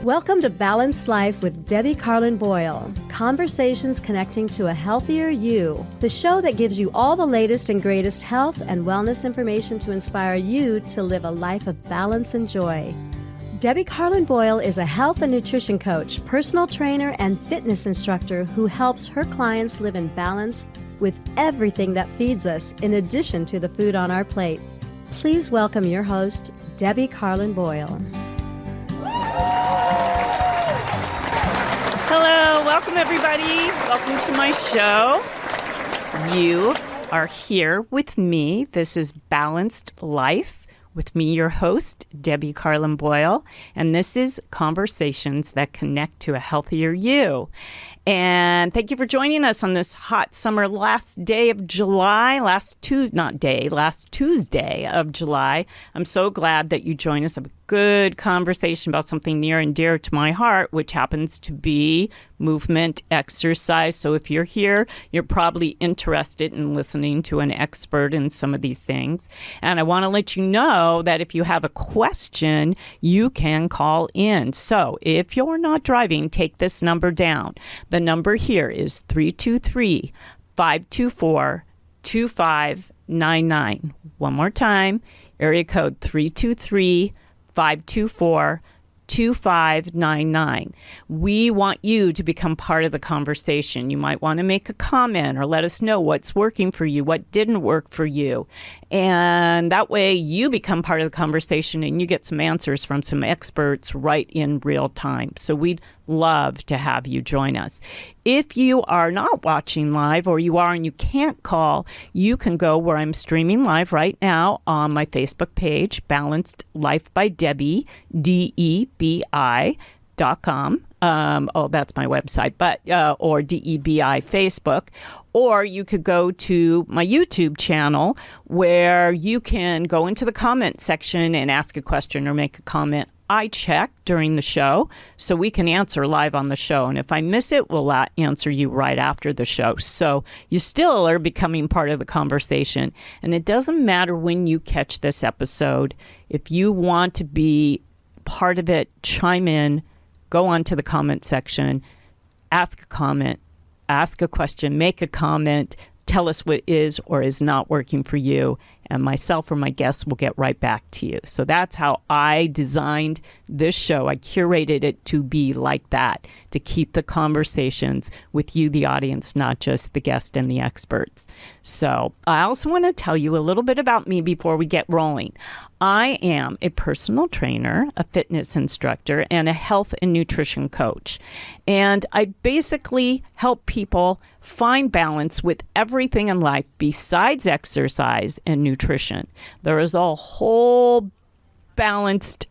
Welcome to Balanced Life with Debbie Carlin Boyle. Conversations connecting to a healthier you. The show that gives you all the latest and greatest health and wellness information to inspire you to live a life of balance and joy. Debbie Carlin Boyle is a health and nutrition coach, personal trainer, and fitness instructor who helps her clients live in balance with everything that feeds us, in addition to the food on our plate. Please welcome your host, Debbie Carlin Boyle. Hello, welcome everybody. Welcome to my show. You are here with me. This is Balanced Life with me, your host, Debbie Carlin Boyle. And this is Conversations that Connect to a Healthier You. And thank you for joining us on this hot summer last day of July, last Tuesday of July. I'm so glad that you joined us. A good conversation about something near and dear to my heart, which happens to be movement exercise. So if you're here, you're probably interested in listening to an expert in some of these things. And I want to let you know that if you have a question, you can call in. So if you're not driving, take this number down. The number here is 323-524-2599. One more time, area code 323-524-2599. We want you to become part of the conversation. You might want to make a comment or let us know what's working for you, what didn't work for you. And that way you become part of the conversation and you get some answers from some experts right in real time. So we'd love to have you join us. If you are not watching live, or you are and you can't call, you can go where I'm streaming live right now on my Facebook page, Balanced Life by Debbie, DEBI.com. That's my website, but or DEBI Facebook. Or you could go to my YouTube channel where you can go into the comment section and ask a question or make a comment. I check during the show so we can answer live on the show. And if I miss it, we'll answer you right after the show. So you still are becoming part of the conversation. And it doesn't matter when you catch this episode. If you want to be part of it, chime in, go on to the comment section, ask a comment, ask a question, make a comment, tell us what is or is not working for you, and myself or my guests will get right back to you. So that's how I designed this show. I curated it to be like that, to keep the conversations with you, the audience, not just the guest and the experts. So I also want to tell you a little bit about me before we get rolling. I am a personal trainer, a fitness instructor, and a health and nutrition coach. And I basically help people find balance with everything in life besides exercise and nutrition. There is a whole balanced,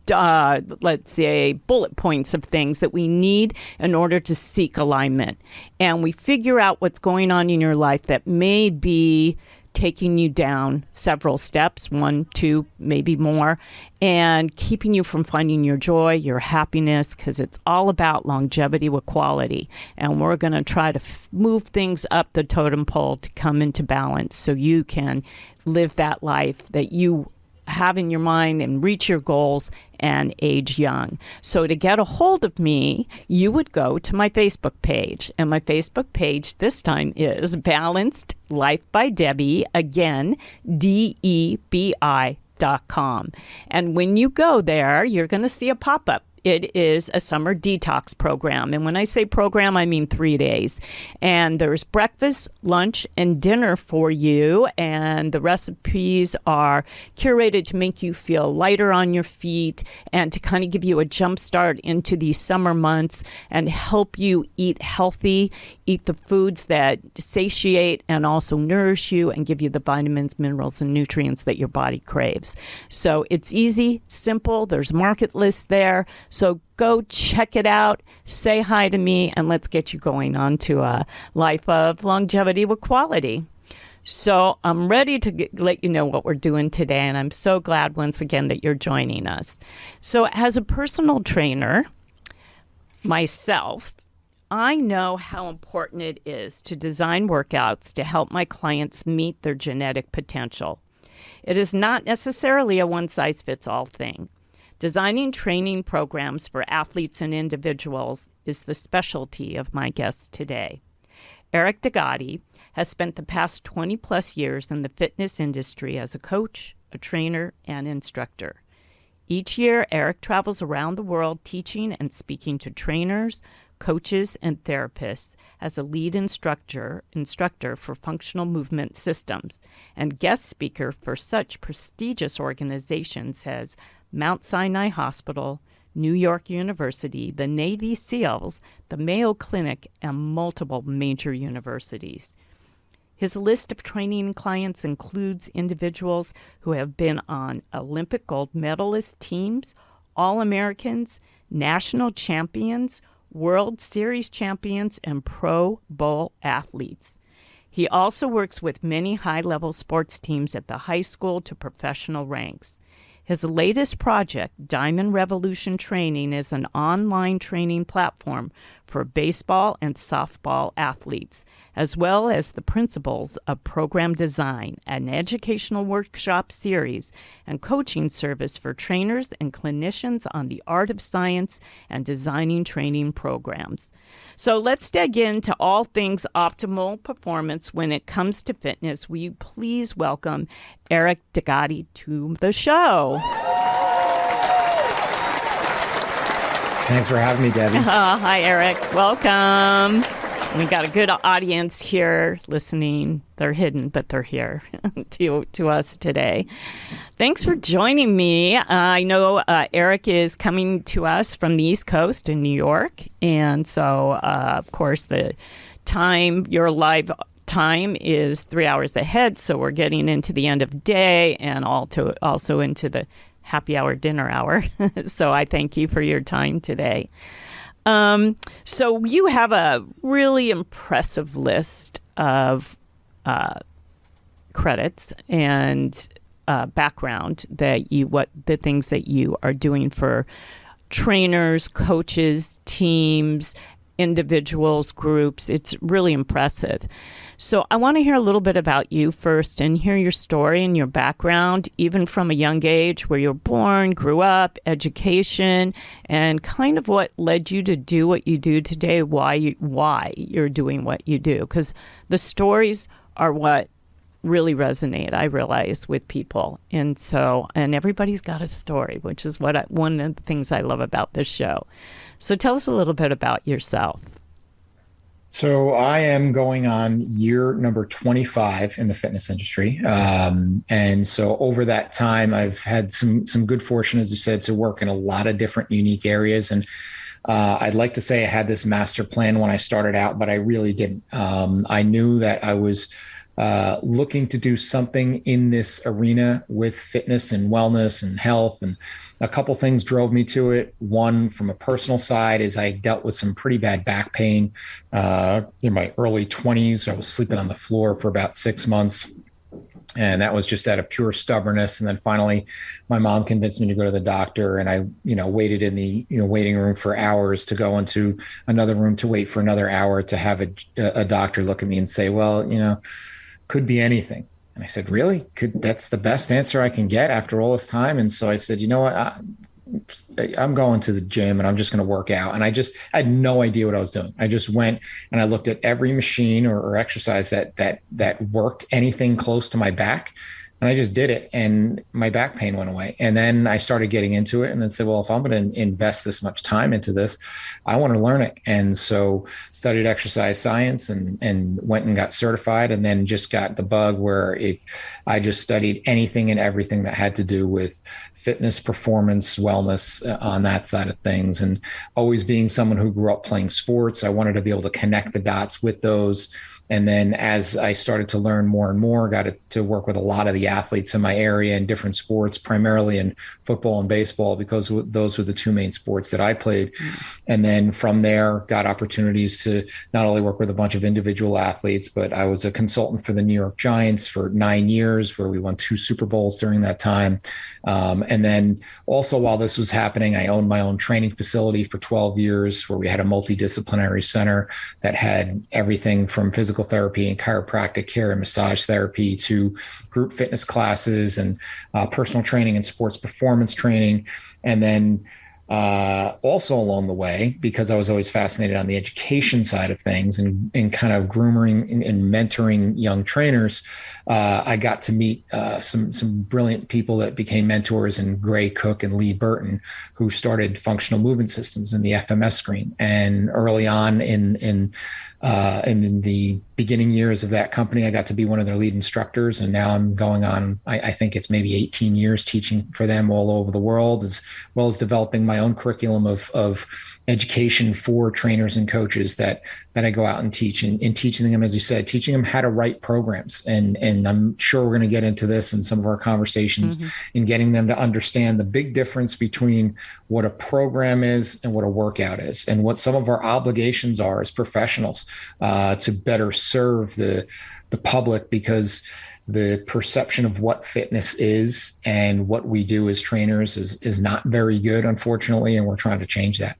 let's say, bullet points of things that we need in order to seek alignment. And we figure out what's going on in your life that may be taking you down several steps, 1, 2, maybe more, and keeping you from finding your joy, your happiness, because it's all about longevity with quality. And we're going to try to move things up the totem pole to come into balance so you can live that life that you have in your mind and reach your goals and age young. So to get a hold of me, you would go to my Facebook page. And my Facebook page this time is Balanced Life by Debbie, again, DEBI.com. And when you go there, you're going to see a pop-up. It is a summer detox program. And when I say program, I mean 3 days. And there's breakfast, lunch, and dinner for you. And the recipes are curated to make you feel lighter on your feet and to kind of give you a jump start into these summer months and help you eat healthy, eat the foods that satiate and also nourish you and give you the vitamins, minerals, and nutrients that your body craves. So it's easy, simple. There's market lists there. So go check it out, say hi to me, and let's get you going on to a life of longevity with quality. So I'm ready to let you know what we're doing today, and I'm so glad once again that you're joining us. So as a personal trainer myself, I know how important it is to design workouts to help my clients meet their genetic potential. It is not necessarily a one-size-fits-all thing. Designing training programs for athletes and individuals is the specialty of my guest today. Eric DeGotti has spent the past 20-plus years in the fitness industry as a coach, a trainer, and instructor. Each year, Eric travels around the world teaching and speaking to trainers, coaches, and therapists as a lead instructor for functional movement systems and guest speaker for such prestigious organizations as Mount Sinai Hospital, New York University, the Navy SEALs, the Mayo Clinic, and multiple major universities. His list of training clients includes individuals who have been on Olympic gold medalist teams, All-Americans, national champions, World Series champions, and Pro Bowl athletes. He also works with many high-level sports teams at the high school to professional ranks. His latest project, Diamond Revolution Training, is an online training platform for baseball and softball athletes, as well as the principles of program design, an educational workshop series, and coaching service for trainers and clinicians on the art of science and designing training programs. So let's dig into all things optimal performance when it comes to fitness. Will you please welcome Eric DeGotti to the show? Thanks for having me, Debbie. Hi, Eric. Welcome. We got a good audience here listening. They're hidden, but they're here to us today. Thanks for joining me. I know Eric is coming to us from the East Coast in New York. And so, of course, the time, your live time is 3 hours ahead. So we're getting into the end of day and also into the happy hour, dinner hour. So I thank you for your time today. So you have a really impressive list of credits and background the things that you are doing for trainers, coaches, teams, individuals, groups. It's really impressive. So I want to hear a little bit about you first and hear your story and your background, even from a young age, where you were born, grew up, education, and kind of what led you to do what you do today, why you're doing what you do. Because the stories are what really resonate, I realize, with people. And everybody's got a story, which is one of the things I love about this show. So tell us a little bit about yourself. So I am going on year number 25 in the fitness industry. And so over that time, I've had some good fortune, as you said, to work in a lot of different unique areas. And I'd like to say I had this master plan when I started out, but I really didn't. I knew that I was looking to do something in this arena with fitness and wellness and health, and a couple things drove me to it. One, from a personal side, is I dealt with some pretty bad back pain in my early 20s. I was sleeping on the floor for about 6 months, and that was just out of pure stubbornness. And then finally, my mom convinced me to go to the doctor, and I, waited in the waiting room for hours to go into another room to wait for another hour to have a doctor look at me and say, well, could be anything. And I said, really? That's the best answer I can get after all this time? And so I said, you know what? I'm going to the gym and I'm just going to work out. And I had no idea what I was doing. I just went and I looked at every machine or exercise that worked anything close to my back. And I just did it, and my back pain went away. And then I started getting into it and then said, well, if I'm going to invest this much time into this, I want to learn it. And so studied exercise science and went and got certified, and then just got the bug where I just studied anything and everything that had to do with fitness, performance, wellness on that side of things. And always being someone who grew up playing sports, I wanted to be able to connect the dots with those. And then as I started to learn more and more, got to work with a lot of the athletes in my area in different sports, primarily in football and baseball, because those were the two main sports that I played. And then from there, got opportunities to not only work with a bunch of individual athletes, but I was a consultant for the New York Giants for 9 years, where we won 2 Super Bowls during that time. And then also, while this was happening, I owned my own training facility for 12 years, where we had a multidisciplinary center that had everything from physical physical therapy and chiropractic care and massage therapy to group fitness classes and personal training and sports performance training. And then also along the way, because I was always fascinated on the education side of things and kind of grooming and mentoring young trainers, I got to meet some brilliant people that became mentors, in Gray Cook and Lee Burton, who started functional movement systems in the FMS screen. And early on in the beginning years of that company, I got to be one of their lead instructors. And now I'm going on, I think it's maybe 18 years teaching for them all over the world, as well as developing my own curriculum of education for trainers and coaches that I go out and teach, and teaching them, as you said, teaching them how to write programs. And I'm sure we're going to get into this in some of our conversations, in getting them to understand the big difference between what a program is and what a workout is, and what some of our obligations are as professionals to better serve the public, because the perception of what fitness is and what we do as trainers is not very good, unfortunately, and we're trying to change that.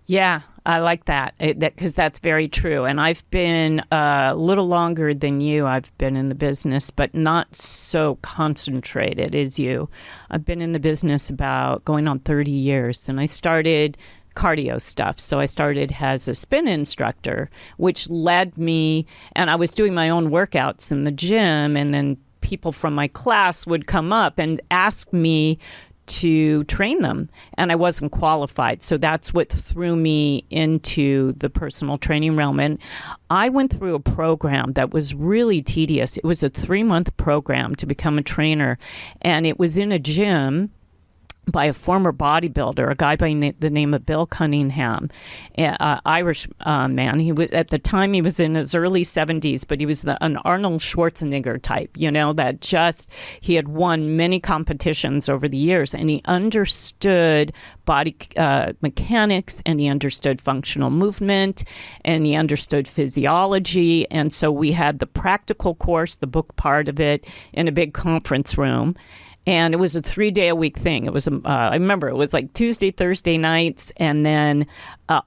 Yeah, I like that, because that's very true. And I've been a little longer than you. I've been in the business, but not so concentrated as you. I've been in the business about going on 30 years, and I started cardio stuff. So I started as a spin instructor, which led me, and I was doing my own workouts in the gym, and then people from my class would come up and ask me to train them, and I wasn't qualified. So that's what threw me into the personal training realm. And I went through a program that was really tedious. It was a 3-month program to become a trainer, and it was in a gym by a former bodybuilder, a guy by the name of Bill Cunningham, Irish man. He was, at the time, he was in his early 70s, but he was an Arnold Schwarzenegger type, that he had won many competitions over the years, and he understood body mechanics, and he understood functional movement, and he understood physiology. And so we had the practical course, the book part of it, in a big conference room. And it was a 3-day-a-week thing. It was, I remember, it was like Tuesday, Thursday nights, and then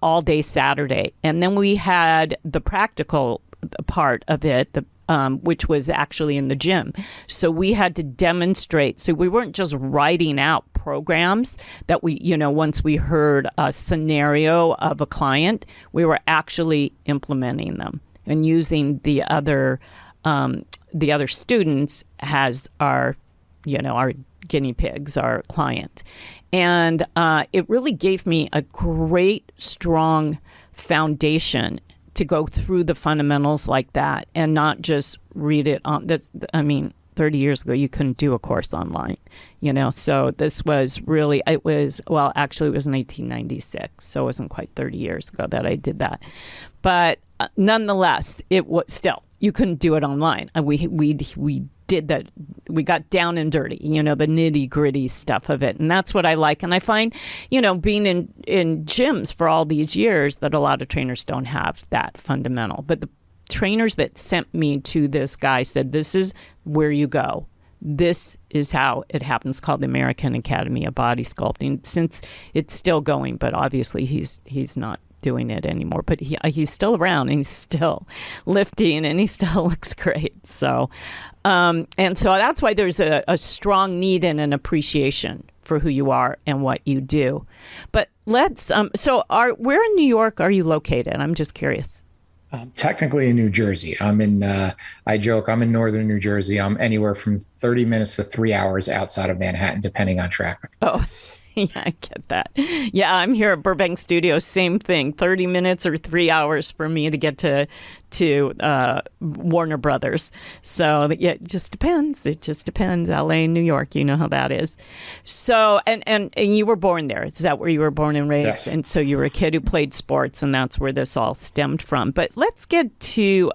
all day Saturday. And then we had the practical part of it, which was actually in the gym. So we had to demonstrate. So we weren't just writing out programs that we, once we heard a scenario of a client, we were actually implementing them and using the other students as our guinea pigs, our client. And it really gave me a great, strong foundation to go through the fundamentals like that, and not just read it on. 30 years ago, you couldn't do a course online, So this was really, it was in 1896. So it wasn't quite 30 years ago that I did that. But nonetheless, it was still, you couldn't do it online. And we did that. We got down and dirty, the nitty gritty stuff of it. And that's what I like. And I find, being in gyms for all these years, that a lot of trainers don't have that fundamental. But the trainers that sent me to this guy said, this is where you go. This is how it happens, called the American Academy of Body Sculpting, since it's still going, but obviously he's not doing it anymore, but he's still around, and he's still lifting, and he still looks great. So, and so that's why there's a strong need and an appreciation for who you are and what you do. But let's, where in New York are you located? I'm just curious. Technically in New Jersey. I joke, I'm in northern New Jersey. I'm anywhere from 30 minutes to 3 hours outside of Manhattan, depending on traffic. Oh, yeah, I get that. Yeah, I'm here at Burbank Studios. Same thing, 30 minutes or 3 hours for me to get to Warner Brothers. So yeah, it just depends. It just depends. LA and New York, you know how that is. So, and you were born there. Is that where you were born and raised? Yes. And so you were a kid who played sports, and that's where this all stemmed from. But let's get to,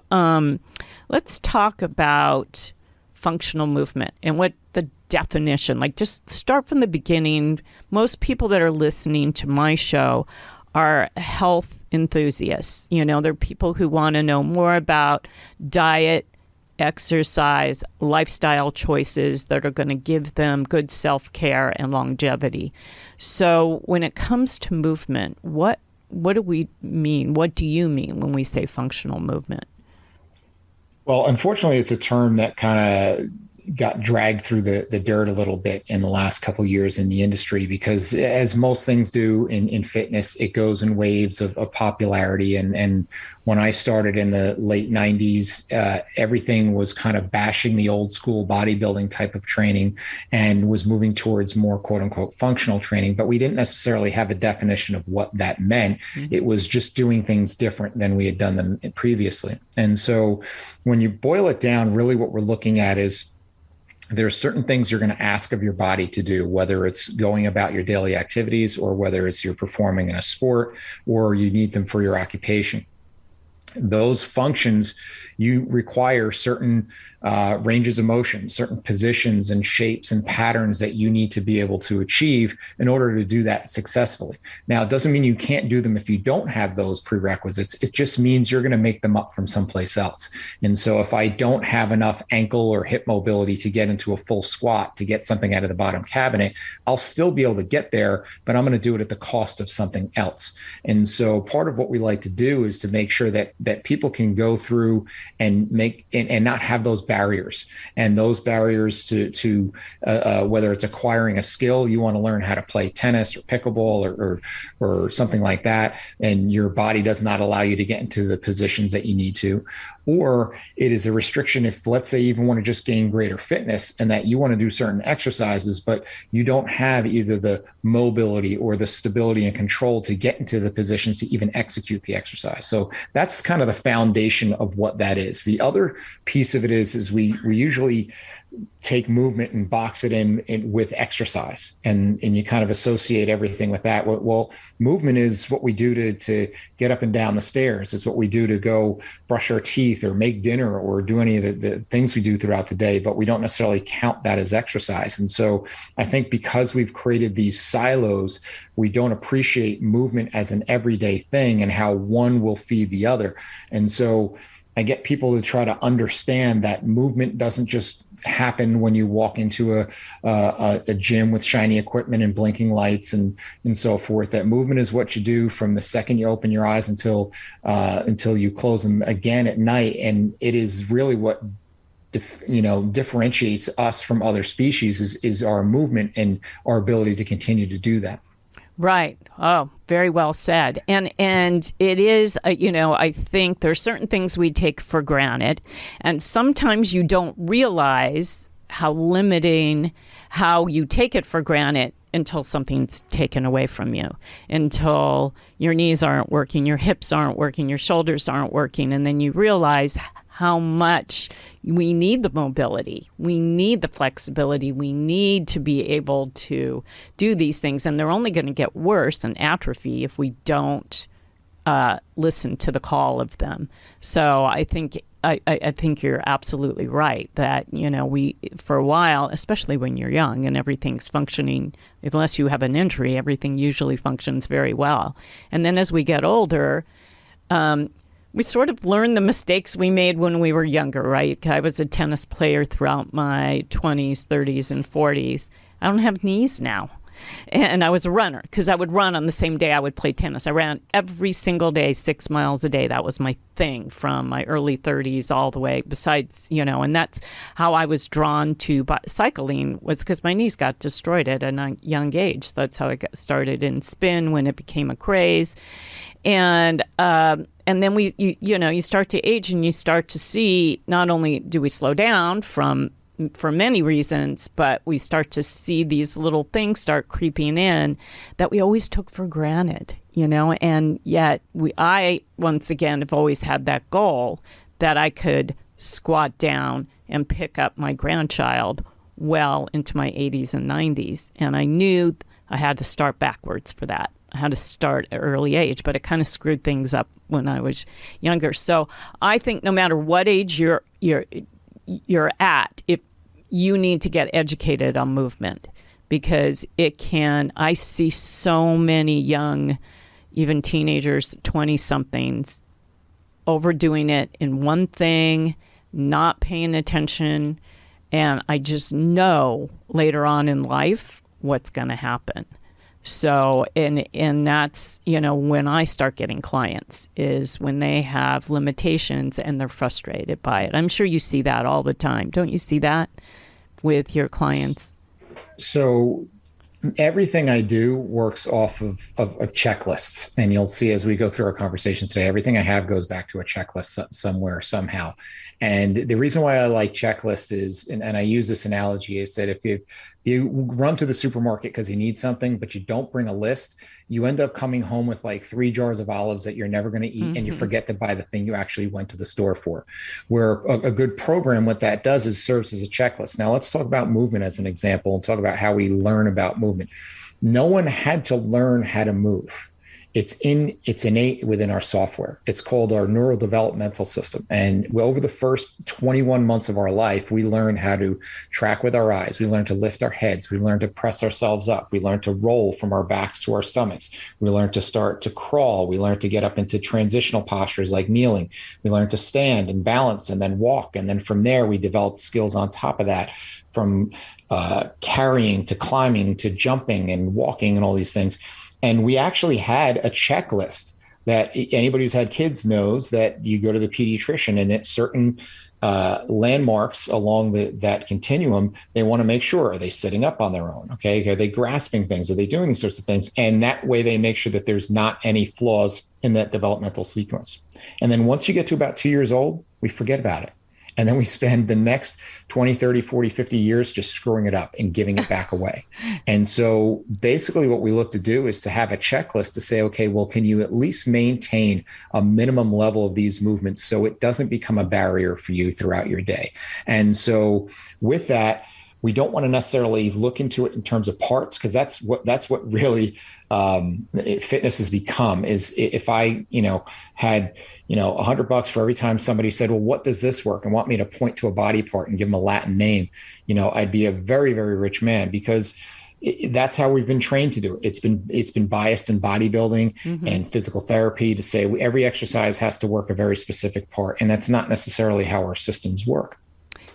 let's talk about functional movement and what the definition, like, just start from the beginning. Most people that are listening to my show are health enthusiasts. They're people who want to know more about diet, exercise, lifestyle choices that are going to give them good self-care and longevity. So when it comes to movement, what do we mean? What do you mean when we say functional movement? Well, unfortunately, it's a term that kind of got dragged through the dirt a little bit in the last couple of years in the industry because, as most things do in fitness, it goes in waves of popularity. And when I started in the late 90s, everything was kind of bashing the old school bodybuilding type of training and was moving towards more quote unquote functional training. But we didn't necessarily have a definition of what that meant. Mm-hmm. It was just doing things different than we had done them previously. And so when you boil it down, really what we're looking at is there are certain things you're going to ask of your body to do, whether it's going about your daily activities or whether it's you're performing in a sport or you need them for your occupation. Those functions, you require certain ranges of motion, certain positions and shapes and patterns that you need to be able to achieve in order to do that successfully. Now, it doesn't mean you can't do them if you don't have those prerequisites. It just means you're going to make them up from someplace else. And so if I don't have enough ankle or hip mobility to get into a full squat to get something out of the bottom cabinet, I'll still be able to get there, but I'm going to do it at the cost of something else. And so part of what we like to do is to make sure that people can go through and make and not have those barriers, and those barriers to whether it's acquiring a skill, you want to learn how to play tennis or pickleball or something like that, and your body does not allow you to get into the positions that you need to, or it is a restriction if, let's say, you even want to just gain greater fitness and that you want to do certain exercises, but you don't have either the mobility or the stability and control to get into the positions to even execute the exercise. So that's kind of the foundation of what that is. The other piece of it is we usually take movement and box it in with exercise, and you kind of associate everything with that. Well, movement is what we do to get up and down the stairs. It's what we do to go brush our teeth or make dinner or do any of the things we do throughout the day, but we don't necessarily count that as exercise. And so I think because we've created these silos, we don't appreciate movement as an everyday thing and how one will feed the other. And so I get people to try to understand that movement doesn't just happen when you walk into a gym with shiny equipment and blinking lights and so forth. That movement is what you do from the second you open your eyes until you close them again at night. And it is really what differentiates us from other species is our movement and our ability to continue to do that. Right. Oh, very well said. And it is, I think there's certain things we take for granted, and sometimes you don't realize how limiting how you take it for granted until something's taken away from you, until your knees aren't working, your hips aren't working, your shoulders aren't working, and then you realize how much we need the mobility, we need the flexibility, we need to be able to do these things, and they're only going to get worse and atrophy if we don't listen to the call of them. So I think you're absolutely right that we for a while, especially when you're young and everything's functioning, unless you have an injury, everything usually functions very well, and then as we get older, we sort of learn the mistakes we made when we were younger, right? I was a tennis player throughout my 20s, 30s, and 40s. I don't have knees now. And I was a runner because I would run on the same day I would play tennis. I ran every single day, 6 miles a day. That was my thing from my early 30s all the way. Besides, and that's how I was drawn to cycling, was because my knees got destroyed at a young age. So that's how I got started in spin when it became a craze. And then you start to age and you start to see, not only do we slow down for many reasons, but we start to see these little things start creeping in that we always took for granted, and yet I once again have always had that goal that I could squat down and pick up my grandchild well into my 80s and 90s. And I knew I had to start backwards for that. I had to start at early age, but it kind of screwed things up when I was younger. So I think no matter what age you're at, if you need to get educated on movement, because I see so many young, even teenagers, 20-somethings, overdoing it in one thing, not paying attention, and I just know later on in life what's going to happen. So, and that's, when I start getting clients is when they have limitations and they're frustrated by it. I'm sure you see that all the time. Don't you see that with your clients? So everything I do works off of checklists. And you'll see as we go through our conversation today, everything I have goes back to a checklist somewhere, somehow. And the reason why I like checklists is, and I use this analogy, is that if you run to the supermarket because you need something, but you don't bring a list, you end up coming home with like 3 jars of olives that you're never going to eat, and you forget to buy the thing you actually went to the store for. Where a good program, what that does is serves as a checklist. Now let's talk about movement as an example and talk about how we learn about movement. No one had to learn how to move. It's innate within our software. It's called our neurodevelopmental system. And over the first 21 months of our life, we learn how to track with our eyes. We learn to lift our heads. We learn to press ourselves up. We learn to roll from our backs to our stomachs. We learn to start to crawl. We learn to get up into transitional postures like kneeling. We learn to stand and balance and then walk. And then from there, we develop skills on top of that, from carrying to climbing to jumping and walking and all these things. And we actually had a checklist that anybody who's had kids knows that you go to the pediatrician, and at certain landmarks along that continuum, they want to make sure, are they sitting up on their own? Okay. Are they grasping things? Are they doing these sorts of things? And that way they make sure that there's not any flaws in that developmental sequence. And then once you get to about 2 years old, we forget about it. And then we spend the next 20, 30, 40, 50 years just screwing it up and giving it back away. And so basically what we look to do is to have a checklist to say, okay, well, can you at least maintain a minimum level of these movements so it doesn't become a barrier for you throughout your day? And so with that, we don't want to necessarily look into it in terms of parts, because that's what really fitness has become. Is if I had $100 for every time somebody said, well, what does this work, and want me to point to a body part and give them a Latin name, I'd be a very, very rich man, because that's how we've been trained to do it. It's been biased in bodybuilding and physical therapy to say every exercise has to work a very specific part, and that's not necessarily how our systems work.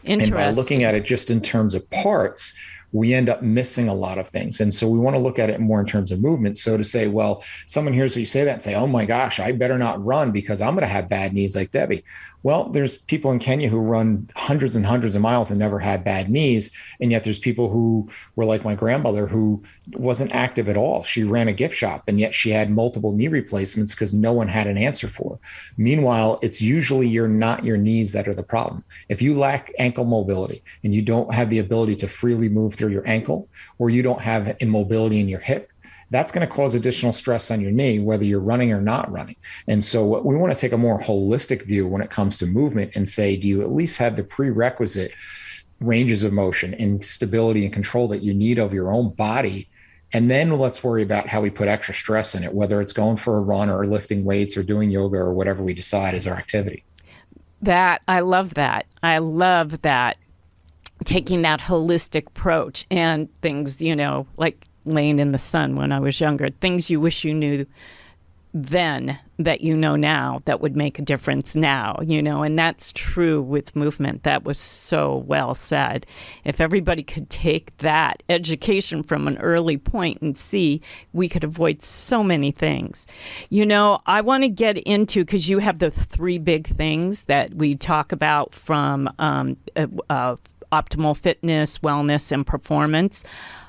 And by looking at it just in terms of parts, we end up missing a lot of things. And so we want to look at it more in terms of movement. So to say, well, someone hears what you say that and say, oh my gosh, I better not run because I'm going to have bad knees like Debbie. Well, there's people in Kenya who run hundreds and hundreds of miles and never had bad knees. And yet there's people who were like my grandmother, who wasn't active at all. She ran a gift shop, and yet she had multiple knee replacements because no one had an answer for her. Meanwhile, it's usually not your knees that are the problem. If you lack ankle mobility and you don't have the ability to freely move through your ankle, or you don't have immobility in your hip, that's going to cause additional stress on your knee, whether you're running or not running. And so we want to take a more holistic view when it comes to movement and say, do you at least have the prerequisite ranges of motion and stability and control that you need of your own body? And then let's worry about how we put extra stress in it, whether it's going for a run or lifting weights or doing yoga or whatever we decide is our activity. I love that. I love that. Taking that holistic approach, and things, like laying in the sun when I was younger, things you wish you knew then that you know now that would make a difference now, and that's true with movement. That was so well said. If everybody could take that education from an early point and see, we could avoid so many things. I want to get into, because you have the 3 big things that we talk about from optimal fitness, wellness, and performance.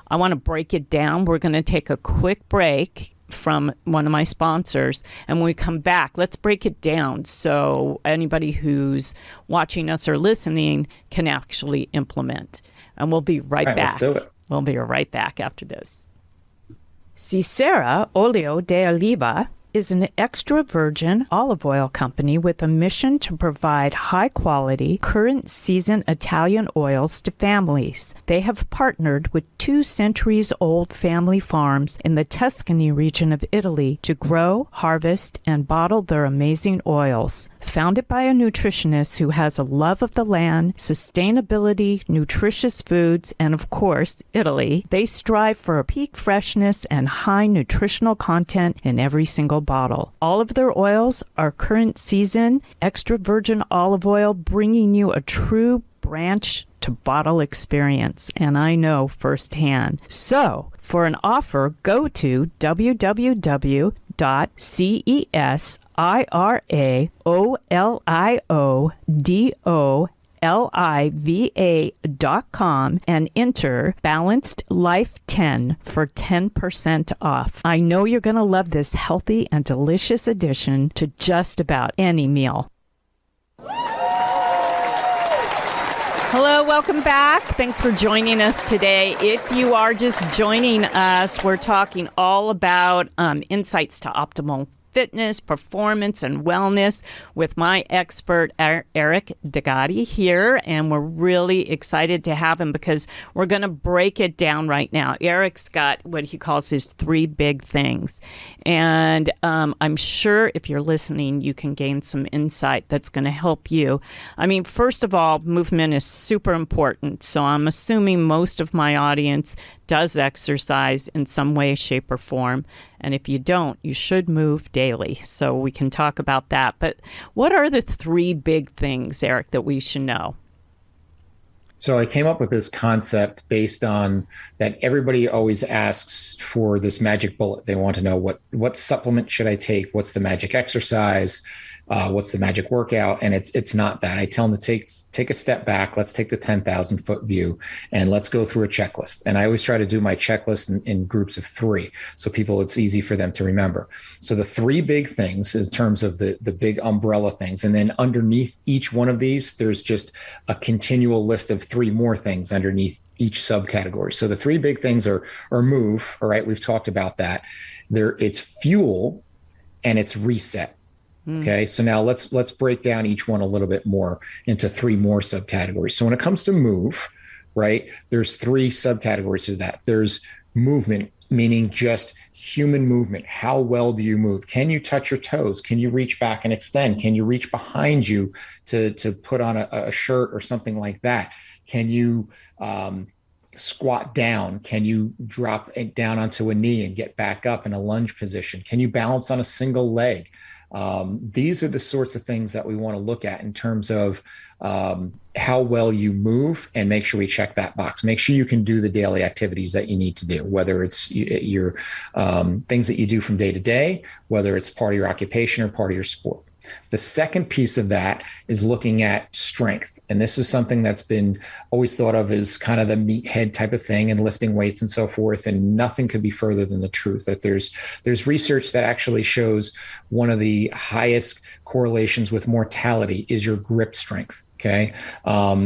I want to break it down. We're going to take a quick break from one of my sponsors, and when we come back, let's break it down so anybody who's watching us or listening can actually implement. And we'll be right back. Let's do it. We'll be right back after this. Cicera Olio de Oliva is an extra virgin olive oil company with a mission to provide high-quality, current-season Italian oils to families. They have partnered with 2 centuries-old family farms in the Tuscany region of Italy to grow, harvest, and bottle their amazing oils. Founded by a nutritionist who has a love of the land, sustainability, nutritious foods, and of course, Italy, they strive for a peak freshness and high nutritional content in every single oil bottle. All of their oils are current season, extra virgin olive oil, bringing you a true branch to bottle experience, and I know firsthand. So, for an offer, go to www.CESIRAOLIODOLIVA.com and enter Balanced Life 10 for 10% off. I know you're going to love this healthy and delicious addition to just about any meal. Hello, welcome back. Thanks for joining us today. If you are just joining us, we're talking all about insights to optimal fitness, performance, and wellness with my expert, Eric Degatti here. And we're really excited to have him because we're going to break it down right now. Eric's got what he calls his 3 big things. And I'm sure if you're listening, you can gain some insight that's going to help you. I mean, first of all, movement is super important. So I'm assuming most of my audience does exercise in some way, shape, or form. And if you don't, you should move daily. So we can talk about that. But what are the 3 big things, Eric, that we should know? So I came up with this concept based on that everybody always asks for this magic bullet. They want to know what supplement should I take? What's the magic exercise? What's the magic workout? And it's not that. I tell them to take a step back. Let's take the 10,000 foot view and let's go through a checklist. And I always try to do my checklist in groups of 3. So it's easy for them to remember. So the 3 big things in terms of the big umbrella things. And then underneath each one of these, there's just a continual list of 3 more things underneath each subcategory. So the 3 big things are move. All right. We've talked about that. It's fuel and it's reset. Okay, so now let's break down each one a little bit more into 3 more subcategories. So when it comes to move, right, there's 3 subcategories to that. There's movement, meaning just human movement. How well do you move? Can you touch your toes? Can you reach back and extend? Can you reach behind you to put on a shirt or something like that? Can you squat down? Can you drop it down onto a knee and get back up in a lunge position? Can you balance on a single leg? These are the sorts of things that we want to look at in terms of how well you move, and make sure we check that box. Make sure you can do the daily activities that you need to do, whether it's your things that you do from day to day, whether it's part of your occupation or part of your sport. The second piece of that is looking at strength. And this is something that's been always thought of as kind of the meathead type of thing and lifting weights and so forth. And nothing could be further than the truth that there's research that actually shows one of the highest correlations with mortality is your grip strength. Okay.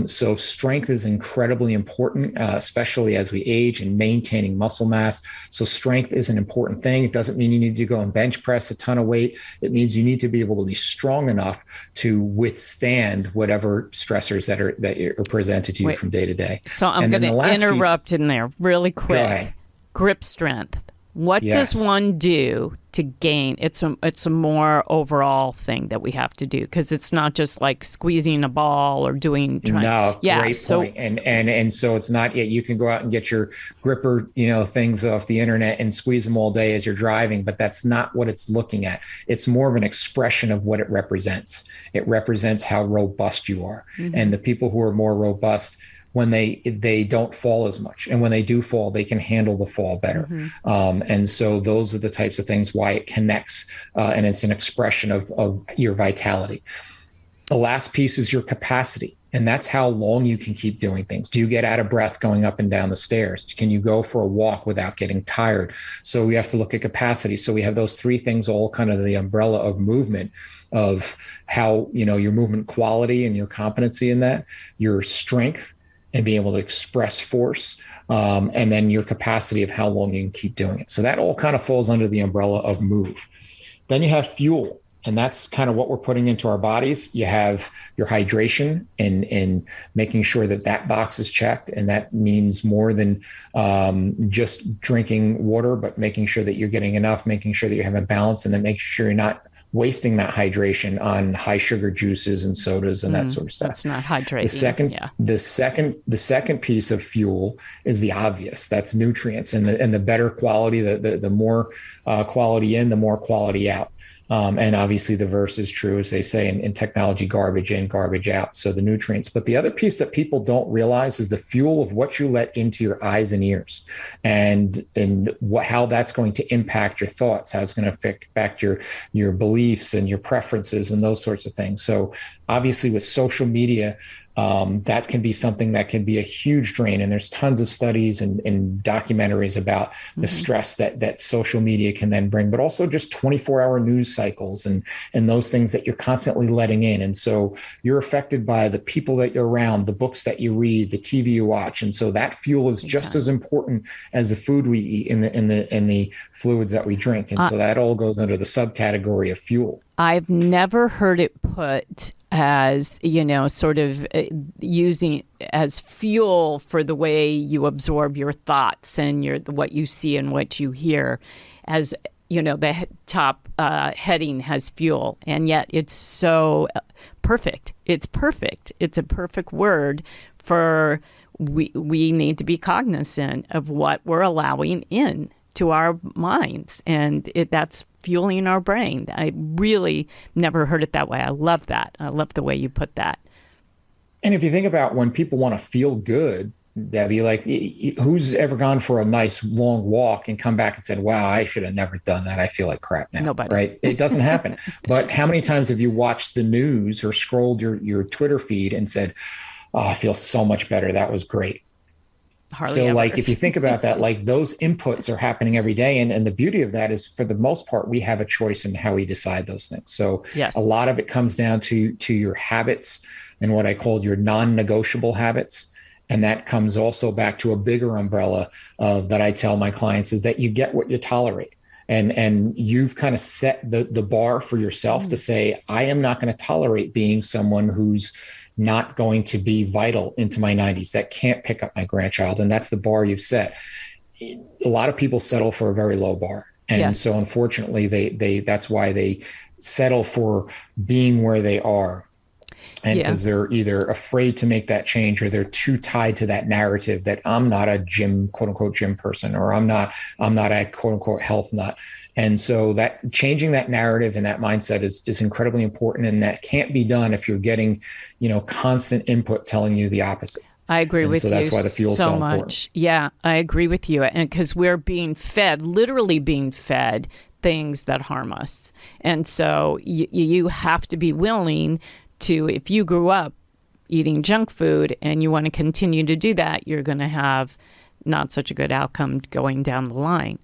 So strength is incredibly important, especially as we age, and maintaining muscle mass. So strength is an important thing. It doesn't mean you need to go and bench press a ton of weight. It means you need to be able to be strong enough to withstand whatever stressors that are presented to you from day to day. So I'm going to interrupt in there really quick. Grip strength. What does one do to gain? It's a more overall thing that we have to do, because it's not just like squeezing a ball or doing. Great point. And so it's not yet. You can go out and get your gripper, things off the internet and squeeze them all day as you're driving, but that's not what it's looking at. It's more of an expression of what it represents. It represents how robust you are, and the people who are more robust, when they don't fall as much. And when they do fall, they can handle the fall better. And so those are the types of things why it connects, and it's an expression of your vitality. The last piece is your capacity. And that's how long you can keep doing things. Do you get out of breath going up and down the stairs? Can you go for a walk without getting tired? So we have to look at capacity. So we have those 3 things all kind of the umbrella of movement, of how, your movement quality and your competency in that, your strength, and being able to express force, and then your capacity of how long you can keep doing it. So that all kind of falls under the umbrella of move. Then you have fuel, and that's kind of what we're putting into our bodies. You have your hydration and making sure that box is checked. And that means more than just drinking water, but making sure that you're getting enough, making sure that you're having balance, and then making sure you're not wasting that hydration on high sugar juices and sodas and that sort of stuff. That's not hydrating. The second piece of fuel is the obvious. That's nutrients, and the better quality, the more quality in, the more quality out. And obviously the verse is true, as they say in technology, garbage in, garbage out. So the nutrients. But the other piece that people don't realize is the fuel of what you let into your eyes and ears, and how that's going to impact your thoughts, how it's going to affect your beliefs and your preferences and those sorts of things. So obviously with social media, that can be something that can be a huge drain. And there's tons of studies and documentaries about the stress that social media can then bring, but also just 24-hour news cycles and those things that you're constantly letting in. And so you're affected by the people that you're around, the books that you read, the TV you watch. And so that fuel is just as important as the food we eat and the fluids that we drink. And so that all goes under the subcategory of fuel. I've never heard it put as, sort of using as fuel for the way you absorb your thoughts and what you see and what you hear, as, the top heading has fuel. And yet it's so perfect. It's perfect. It's a perfect word for we need to be cognizant of what we're allowing in to our minds, and that's fueling our brain. I really never heard it that way. I love that. I love the way you put that. And if you think about when people want to feel good, Debbie, like who's ever gone for a nice long walk and come back and said, wow, I should have never done that. I feel like crap now. Nobody. Right? It doesn't happen. But how many times have you watched the news or scrolled your Twitter feed and said, oh, I feel so much better. That was great. Hardly so ever. Like if you think about that, like those inputs are happening every day. And the beauty of that is, for the most part, we have a choice in how we decide those things. So yes. A lot of it comes down to your habits and what I call your non-negotiable habits. And that comes also back to a bigger umbrella of that I tell my clients is that you get what you tolerate. And you've kind of set the bar for yourself to say, I am not going to tolerate being someone who's not going to be vital into my 90s, that can't pick up my grandchild. And that's the bar you've set. A lot of people settle for a very low bar. And yes. So unfortunately, that's why they settle for being where they are. And because they're either afraid to make that change, or they're too tied to that narrative that I'm not a gym, quote unquote, gym person, or I'm not a quote unquote health nut. And so that changing that narrative and that mindset is incredibly important. And that can't be done if you're getting, constant input telling you the opposite. I agree with you. So that's why the fuel's so much. Important. Yeah, I agree with you. And because we're being fed, literally being fed things that harm us. And so you have to be willing to, if you grew up eating junk food and you want to continue to do that, you're going to have not such a good outcome going down the line.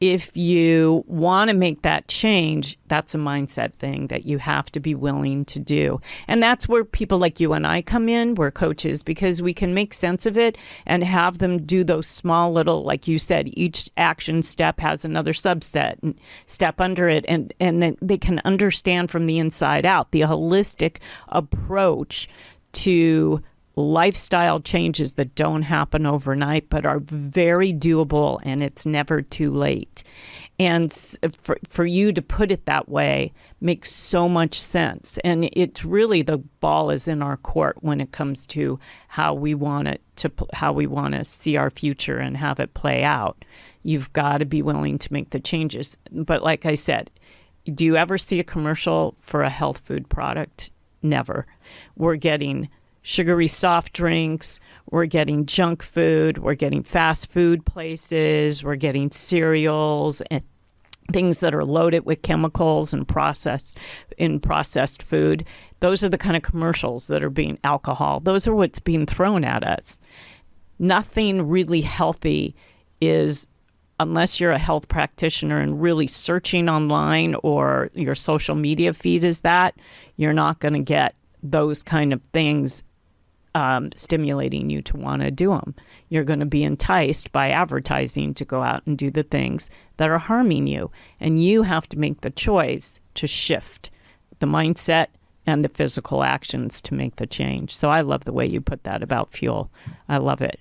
If you want to make that change, that's a mindset thing that you have to be willing to do. And that's where people like you and I come in, we're coaches, because we can make sense of it and have them do those small little, like you said, each action step has another subset and step under it. And then they can understand from the inside out the holistic approach to lifestyle changes that don't happen overnight, but are very doable, and it's never too late. And for you to put it that way makes so much sense. And it's really, the ball is in our court when it comes to how we want to see our future and have it play out. You've got to be willing to make the changes. But like I said, do you ever see a commercial for a health food product? Never. We're getting sugary soft drinks, we're getting junk food, we're getting fast food places, we're getting cereals and things that are loaded with chemicals and processed food. Those are the kind of commercials that are being alcohol. Those are what's being thrown at us. Nothing really healthy is, unless you're a health practitioner and really searching online or your social media feed is that, you're not going to get those kind of things stimulating you to want to do them. You're going to be enticed by advertising to go out and do the things that are harming you. And you have to make the choice to shift the mindset and the physical actions to make the change. So I love the way you put that about fuel. I love it.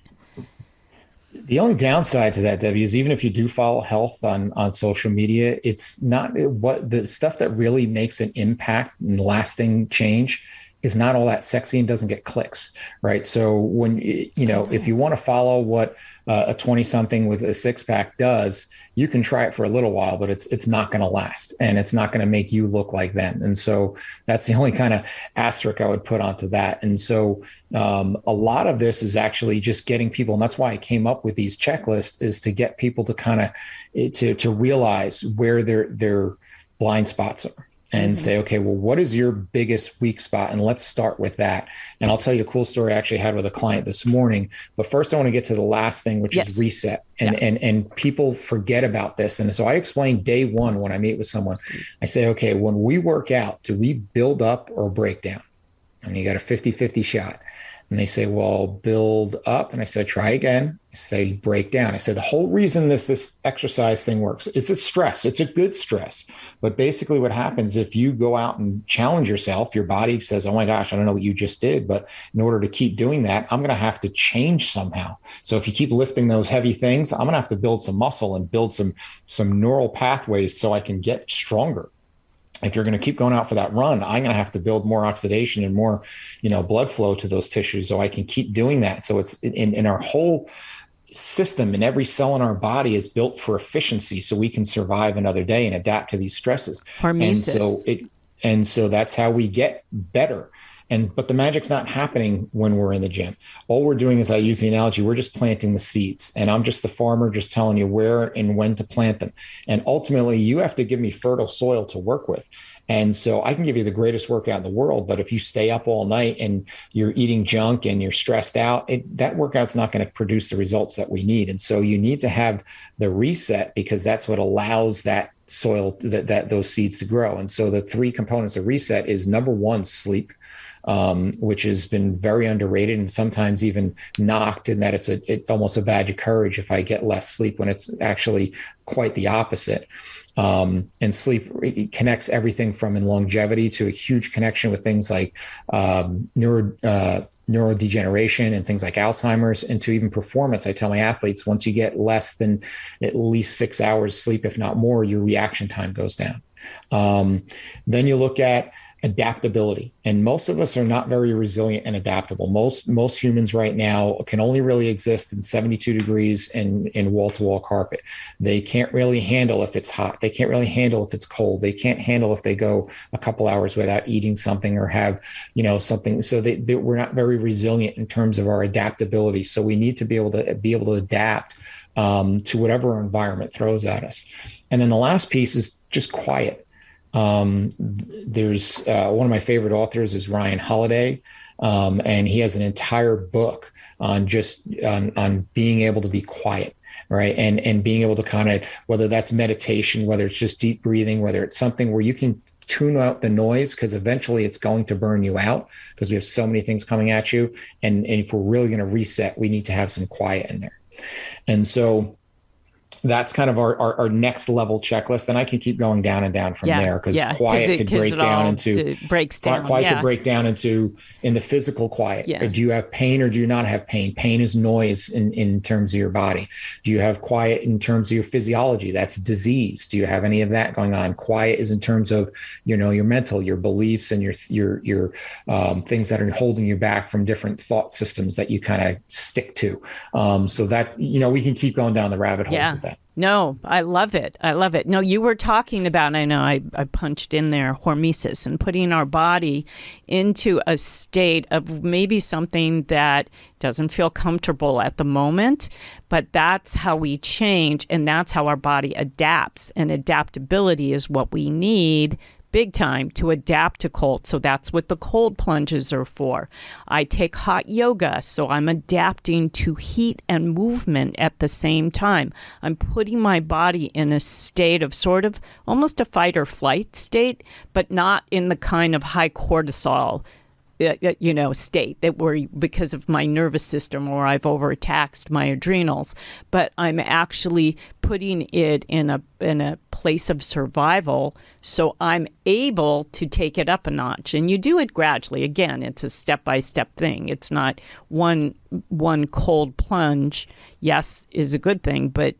The only downside to that, Debbie, is even if you do follow health on social media, it's not what the stuff that really makes an impact and lasting change is not all that sexy and doesn't get clicks, right? So when, if you want to follow what a 20 something with a six pack does, you can try it for a little while, but it's not going to last and it's not going to make you look like them. And so that's the only kind of asterisk I would put onto that. And so a lot of this is actually just getting people, and that's why I came up with these checklists, is to get people to kind of to realize where their blind spots are. And say, okay, well, what is your biggest weak spot? And let's start with that. And I'll tell you a cool story I actually had with a client this morning. But first, I want to get to the last thing, which is reset. And people forget about this. And so I explain day one when I meet with someone, I say, okay, when we work out, do we build up or break down? And you got a 50-50 shot. And they say, well, build up. And I said, try again. I say, break down. I said, the whole reason this exercise thing works is it's stress. It's a good stress. But basically what happens if you go out and challenge yourself, your body says, oh my gosh, I don't know what you just did. But in order to keep doing that, I'm going to have to change somehow. So if you keep lifting those heavy things, I'm going to have to build some muscle and build some neural pathways so I can get stronger. If you're going to keep going out for that run, I'm going to have to build more oxidation and more, blood flow to those tissues so I can keep doing that. So it's in our whole system, and every cell in our body is built for efficiency so we can survive another day and adapt to these stresses. Hormesis. And so that's how we get better. But the magic's not happening when we're in the gym. All we're doing is, I use the analogy, we're just planting the seeds, and I'm just the farmer just telling you where and when to plant them. And ultimately you have to give me fertile soil to work with. And so I can give you the greatest workout in the world, but if you stay up all night and you're eating junk and you're stressed out, that workout's not going to produce the results that we need. And so you need to have the reset, because that's what allows that soil, that those seeds to grow. And so the three components of reset is, number one, sleep. Which has been very underrated and sometimes even knocked, in that it's almost a badge of courage if I get less sleep, when it's actually quite the opposite. And sleep connects everything from in longevity to a huge connection with things like neurodegeneration and things like Alzheimer's, and to even performance. I tell my athletes, once you get less than at least 6 hours sleep, if not more, your reaction time goes down. Then you look at adaptability, and most of us are not very resilient and adaptable. Most humans right now can only really exist in 72 degrees and in wall-to-wall carpet. They can't really handle if it's hot. They can't really handle if it's cold. They can't handle if they go a couple hours without eating something or have something. So we're not very resilient in terms of our adaptability. So we need to be able to adapt to whatever our environment throws at us. And then the last piece is just quiet. There's one of my favorite authors is Ryan Holiday, and he has an entire book on on being able to be quiet, right? And being able to kind of, whether that's meditation, whether it's just deep breathing, whether it's something where you can tune out the noise, because eventually it's going to burn you out, because we have so many things coming at you. And if we're really going to reset, we need to have some quiet in there. And so that's kind of our next level checklist. And I can keep going down and down from there, because quiet could break down into in the physical quiet. Yeah. Do you have pain or do you not have pain? Pain is noise in terms of your body. Do you have quiet in terms of your physiology? That's disease. Do you have any of that going on? Quiet is in terms of, your mental, your beliefs, and your things that are holding you back from different thought systems that you kind of stick to. So that, we can keep going down the rabbit holes with that. No, I love it. No, you were talking about, I know I punched in there, hormesis, and putting our body into a state of maybe something that doesn't feel comfortable at the moment, but that's how we change, and that's how our body adapts. And adaptability is what we need big time to adapt to cold. So that's what the cold plunges are for. I take hot yoga, so I'm adapting to heat and movement at the same time. I'm putting my body in a state of sort of almost a fight or flight state, but not in the kind of high cortisol state that where because of my nervous system or I've overtaxed my adrenals, but I'm actually putting it in a place of survival, so I'm able to take it up a notch. And you do it gradually. Again, it's a step-by-step thing. It's not one cold plunge. Yes, is a good thing, but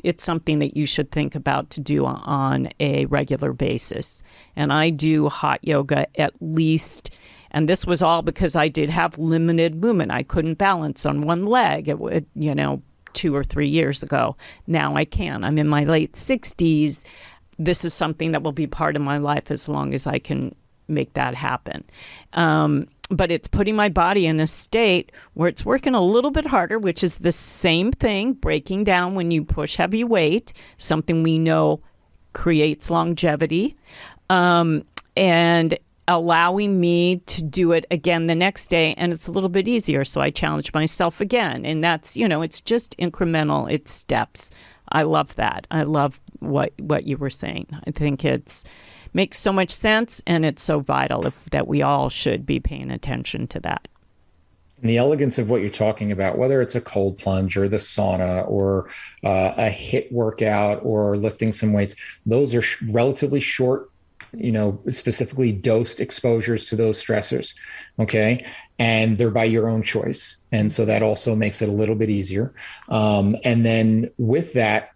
it's something that you should think about to do on a regular basis. And I do hot yoga at least, and this was all because I did have limited movement. I couldn't balance on one leg, 2 or 3 years ago. Now I can. I'm in my late 60s. This is something that will be part of my life as long as I can make that happen. But it's putting my body in a state where it's working a little bit harder, which is the same thing, breaking down when you push heavy weight, something we know creates longevity, and allowing me to do it again the next day. And it's a little bit easier. So I challenge myself again. And that's, it's just incremental. It's steps. I love that. I love what you were saying. I think makes so much sense, and it's so vital that we all should be paying attention to that. And the elegance of what you're talking about, whether it's a cold plunge or the sauna or a HIIT workout or lifting some weights, those are relatively short, specifically dosed exposures to those stressors. Okay. And they're by your own choice. And so that also makes it a little bit easier. And then with that,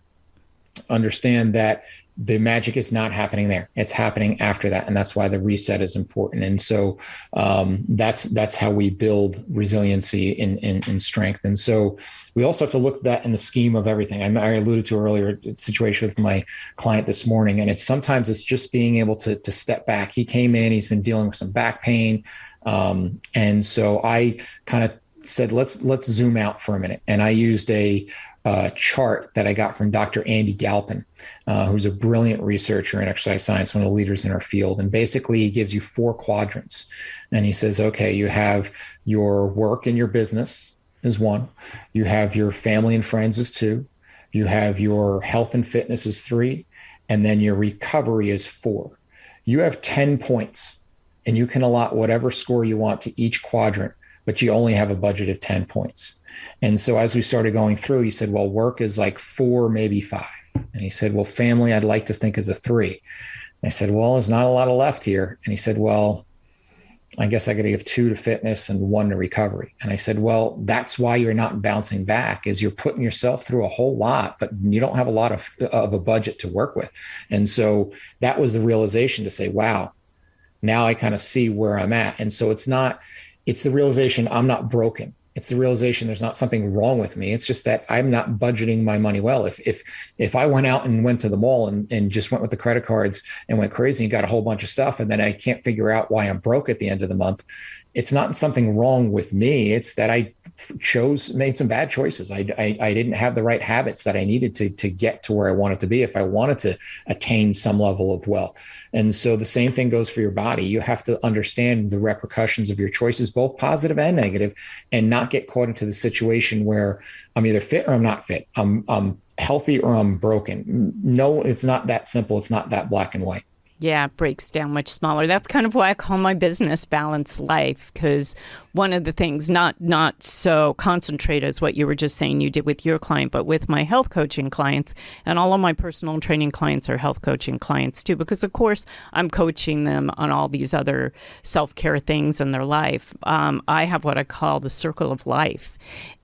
understand that the magic is not happening there. It's happening after that. And that's why the reset is important. And so that's how we build resiliency in strength. And so we also have to look at that in the scheme of everything. I alluded to earlier a situation with my client this morning, and sometimes it's just being able to step back. He came in, he's been dealing with some back pain. And so I kind of said, let's zoom out for a minute. And I used a chart that I got from Dr. Andy Galpin, who's a brilliant researcher in exercise science, one of the leaders in our field. And basically he gives you 4 quadrants. And he says, okay, you have your work and your business is 1. You have your family and friends is 2. You have your health and fitness is 3. And then your recovery is 4. You have 10 points, and you can allot whatever score you want to each quadrant, but you only have a budget of 10 points. And so as we started going through, he said, well, work is like 4, maybe 5. And he said, well, family, I'd like to think is a 3. And I said, well, there's not a lot of left here. And he said, well, I guess I got to give 2 to fitness and 1 to recovery. And I said, well, that's why you're not bouncing back, is you're putting yourself through a whole lot, but you don't have a lot of a budget to work with. And so that was the realization to say, wow, now I kind of see where I'm at. And so it's the realization I'm not broken. It's the realization there's not something wrong with me. It's just that I'm not budgeting my money well. If I went out and went to the mall and just went with the credit cards and went crazy and got a whole bunch of stuff, and then I can't figure out why I'm broke at the end of the month, it's not something wrong with me. It's that I made some bad choices. I didn't have the right habits that I needed to get to where I wanted to be if I wanted to attain some level of wealth. And so the same thing goes for your body. You have to understand the repercussions of your choices, both positive and negative, and not get caught into the situation where I'm either fit or I'm not fit. I'm healthy or I'm broken. No, it's not that simple. It's not that black and white. Yeah, it breaks down much smaller. That's kind of why I call my business Balanced Life, because one of the things, not so concentrated as what you were just saying you did with your client, but with my health coaching clients, and all of my personal training clients are health coaching clients too, because of course I'm coaching them on all these other self-care things in their life. I have what I call the circle of life.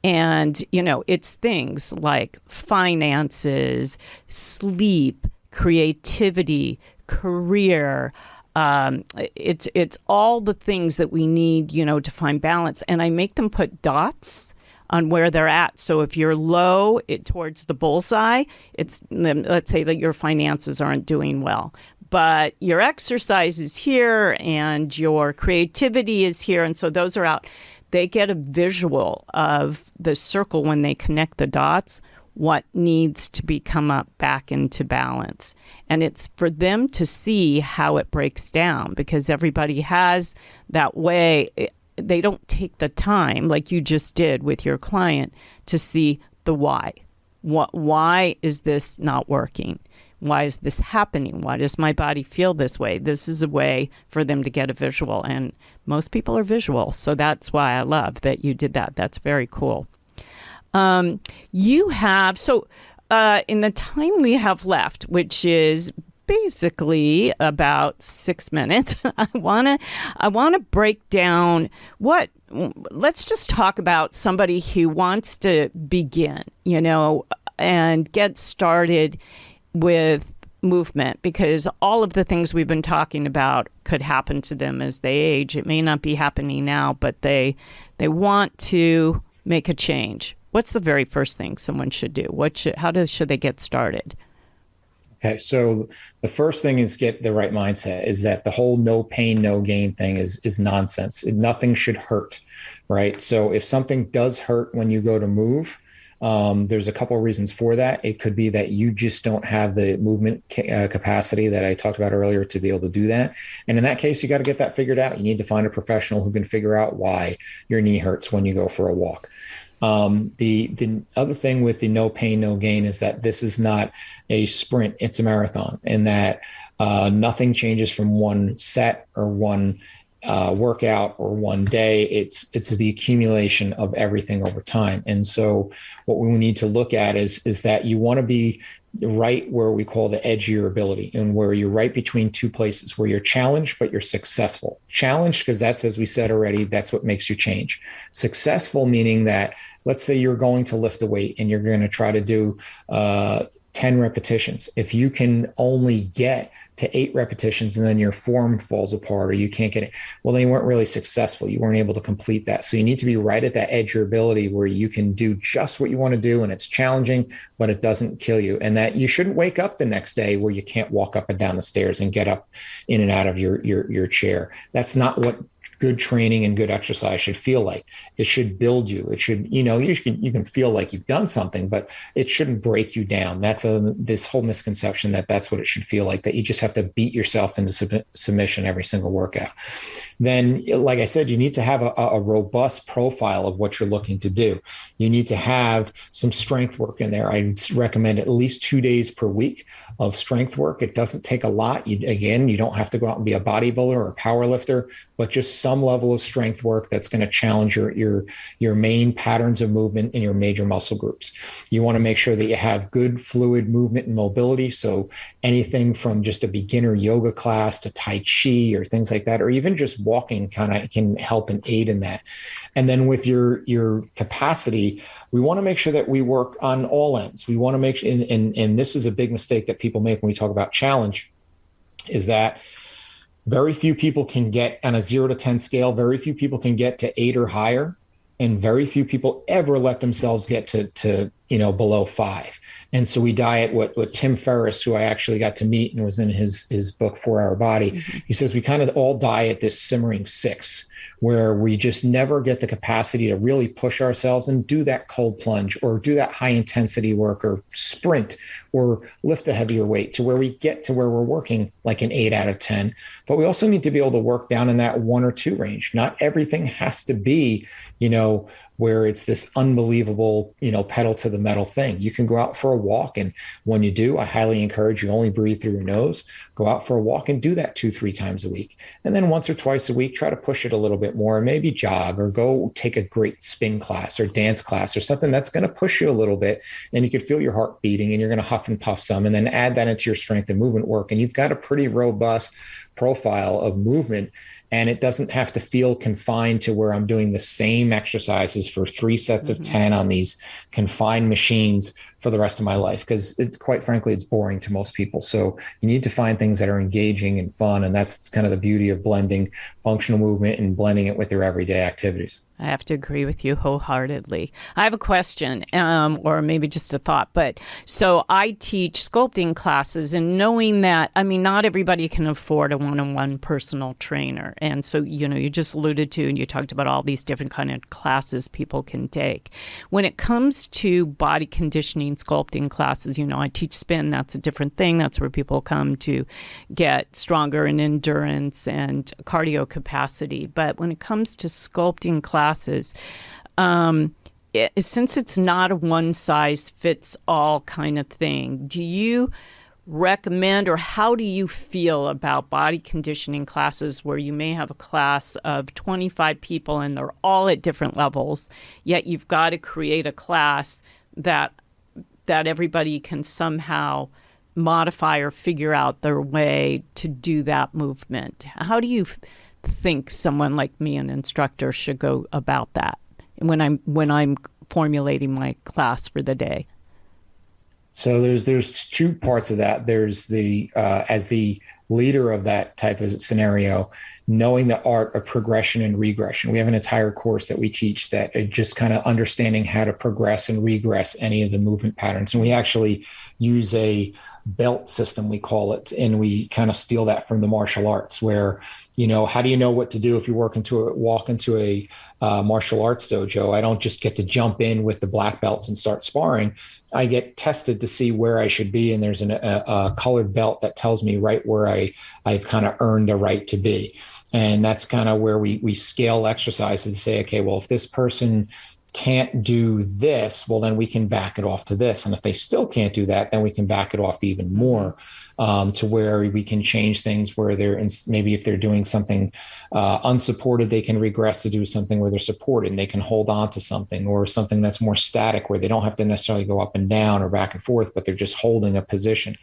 And, it's things like finances, sleep, creativity, career. It's all the things that we need, to find balance. And I make them put dots on where they're at. So if you're low towards the bullseye, let's say that your finances aren't doing well, but your exercise is here and your creativity is here. And so those are out. They get a visual of the circle when they connect the dots, what needs to be come up back into balance. And it's for them to see how it breaks down, because everybody has that way. They don't take the time, like you just did with your client, to see the why. Why is this not working? why is this happening? Why does my body feel this way? This is a way for them to get a visual, and most people are visual, so that's why I love that you did that. That's very cool. You have, in the time we have left, which is basically about 6 minutes, I wanna break down let's just talk about somebody who wants to begin, and get started with movement, because all of the things we've been talking about could happen to them as they age. It may not be happening now, but they want to make a change. What's the very first thing someone should do? Should they get started? Okay, so the first thing is get the right mindset, is that the whole no pain, no gain thing is nonsense. Nothing should hurt, right? So if something does hurt when you go to move, there's a couple of reasons for that. It could be that you just don't have the movement capacity that I talked about earlier to be able to do that. And in that case, you got to get that figured out. You need to find a professional who can figure out why your knee hurts when you go for a walk. The other thing with the no pain, no gain is that this is not a sprint, it's a marathon, and that nothing changes from one set or one workout or one day. It's the accumulation of everything over time. And so what we need to look at is that you want to be right where we call the edge of your ability, and where you're right between two places where you're challenged, but you're successful. Challenged, because that's, as we said already, that's what makes you change. Successful, meaning that, let's say you're going to lift a weight and you're going to try to do 10 repetitions. If you can only get to 8 repetitions and then your form falls apart or you can't get it, well, then you weren't really successful. You weren't able to complete that. So you need to be right at that edge of your ability where you can do just what you want to do, and it's challenging, but it doesn't kill you. And that you shouldn't wake up the next day where you can't walk up and down the stairs and get up in and out of your chair. That's not what good training and good exercise should feel like. It should build you. It should, you can feel like you've done something, but it shouldn't break you down. That's this whole misconception that that's what it should feel like, that you just have to beat yourself into submission every single workout. Then, like I said, you need to have a robust profile of what you're looking to do. You need to have some strength work in there. I recommend at least 2 days per week of strength work. It doesn't take a lot. You don't have to go out and be a bodybuilder or a power lifter, but just some level of strength work that's going to challenge your main patterns of movement in your major muscle groups. You want to make sure that you have good fluid movement and mobility. So anything from just a beginner yoga class to Tai Chi or things like that, or even just walking kind of can help and aid in that. And then with your capacity, we want to make sure that we work on all ends. We want to make sure, and this is a big mistake that people make when we talk about challenge, is that very few people can get on a 0 to 10 scale. Very few people can get to 8 or higher, and very few people ever let themselves get to below 5. And so we diet what Tim Ferriss, who I actually got to meet and was in his book 4 Hour Body. Mm-hmm. He says we kind of all diet this simmering 6, where we just never get the capacity to really push ourselves and do that cold plunge or do that high intensity work or sprint or lift a heavier weight, to where we get to where we're working like an 8 out of 10. But we also need to be able to work down in that 1 or 2 range. Not everything has to be, where it's this unbelievable, pedal to the metal thing. You can go out for a walk. And when you do, I highly encourage you only breathe through your nose, go out for a walk and do that 2-3 times a week. And then once or twice a week, try to push it a little bit more and maybe jog or go take a great spin class or dance class or something that's going to push you a little bit. And you could feel your heart beating and you're going to huff and puff some, and then add that into your strength and movement work. And you've got a pretty robust profile of movement. And it doesn't have to feel confined to where I'm doing the same exercises for 3 sets of 10 on these confined machines for the rest of my life, because quite frankly, it's boring to most people. So you need to find things that are engaging and fun. And that's kind of the beauty of blending functional movement and blending it with your everyday activities. I have to agree with you wholeheartedly. I have a question, or maybe just a thought. But so I teach sculpting classes, and knowing that, not everybody can afford a one-on-one personal trainer. And so, you just alluded to, and you talked about all these different kind of classes people can take. When it comes to body conditioning sculpting classes, I teach spin. That's a different thing. That's where people come to get stronger in endurance and cardio capacity. But when it comes to sculpting classes, since it's not a one-size-fits-all kind of thing, do you recommend, or how do you feel about body conditioning classes where you may have a class of 25 people and they're all at different levels, yet you've got to create a class that everybody can somehow modify or figure out their way to do that movement? How do you think someone like me, an instructor, should go about that when I'm formulating my class for the day? So there's two parts of that. There's the as the leader of that type of scenario, knowing the art of progression and regression. We have an entire course that we teach that just kind of understanding how to progress and regress any of the movement patterns. And we actually use a belt system, we call it, and we kind of steal that from the martial arts, where, how do you know what to do if you walk into a martial arts dojo? I don't just get to jump in with the black belts and start sparring. I get tested to see where I should be, and there's a colored belt that tells me right where I've kind of earned the right to be. And that's kind of where we scale exercises and say, okay, well, if this person can't do this, well, then we can back it off to this. And if they still can't do that, then we can back it off even more to where we can change things where maybe if they're doing something unsupported, they can regress to do something where they're supported and they can hold on to something, or something that's more static where they don't have to necessarily go up and down or back and forth, but they're just holding a position.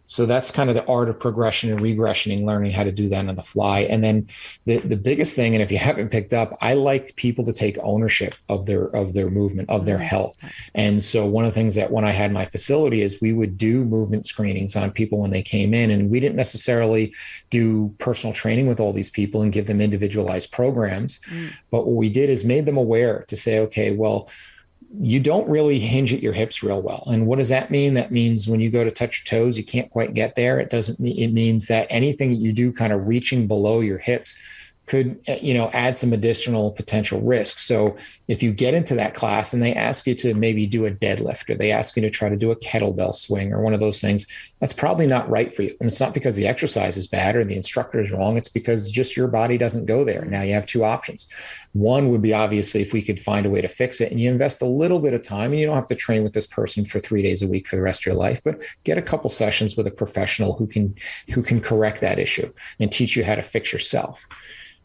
So that's kind of the art of progression and regression and learning how to do that on the fly. And then the biggest thing, and if you haven't picked up, I like people to take ownership of their movement, of their health. And so one of the things that when I had my facility is we would do movement screenings on people when they came in, and we didn't necessarily do personal training with all these people and give them individualized programs. But what we did is made them aware to say, okay, well, you don't really hinge at your hips real well. And what does that mean? That means when you go to touch your toes, you can't quite get there. It means that anything that you do kind of reaching below your hips could, add some additional potential risk. So if you get into that class and they ask you to maybe do a deadlift, or they ask you to try to do a kettlebell swing or one of those things, that's probably not right for you. And it's not because the exercise is bad or the instructor is wrong. It's because just your body doesn't go there. Now you have two options. One would be obviously if we could find a way to fix it, and you invest a little bit of time, and you don't have to train with this person for 3 days a week for the rest of your life, but get a couple sessions with a professional who can correct that issue and teach you how to fix yourself.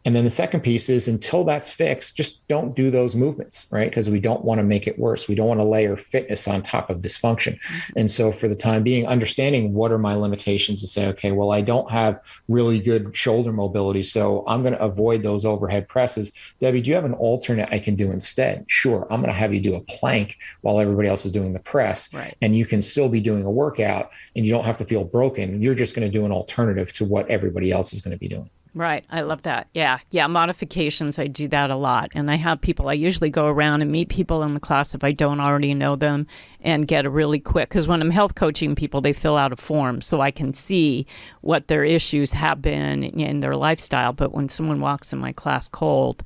And then the second piece is, until that's fixed, just don't do those movements, right? Because we don't want to make it worse. We don't want to layer fitness on top of dysfunction. And so for the time being, understanding what are my limitations to say, okay, well, I don't have really good shoulder mobility, so I'm going to avoid those overhead presses. Debbie, do you have an alternate I can do instead? Sure. I'm going to have you do a plank while everybody else is doing the press. Right. And you can still be doing a workout and you don't have to feel broken. You're just going to do an alternative to what everybody else is going to be doing. Right. I love that. Yeah. Modifications. I do that a lot. And I usually go around and meet people in the class if I don't already know them, and get a really quick, because when I'm health coaching people, they fill out a form so I can see what their issues have been in their lifestyle. But when someone walks in my class cold,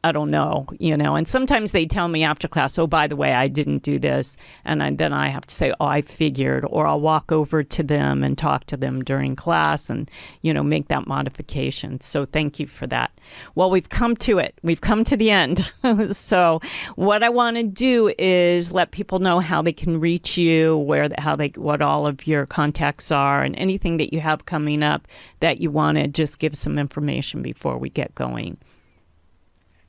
I don't know, and sometimes they tell me after class, oh, by the way, I didn't do this. And then I have to say, oh, I figured, or I'll walk over to them and talk to them during class and, make that modification. So thank you for that. Well, we've come to it. We've come to the end. So what I want to do is let people know how they can reach you, what all of your contacts are, and anything that you have coming up that you want to just give some information before we get going.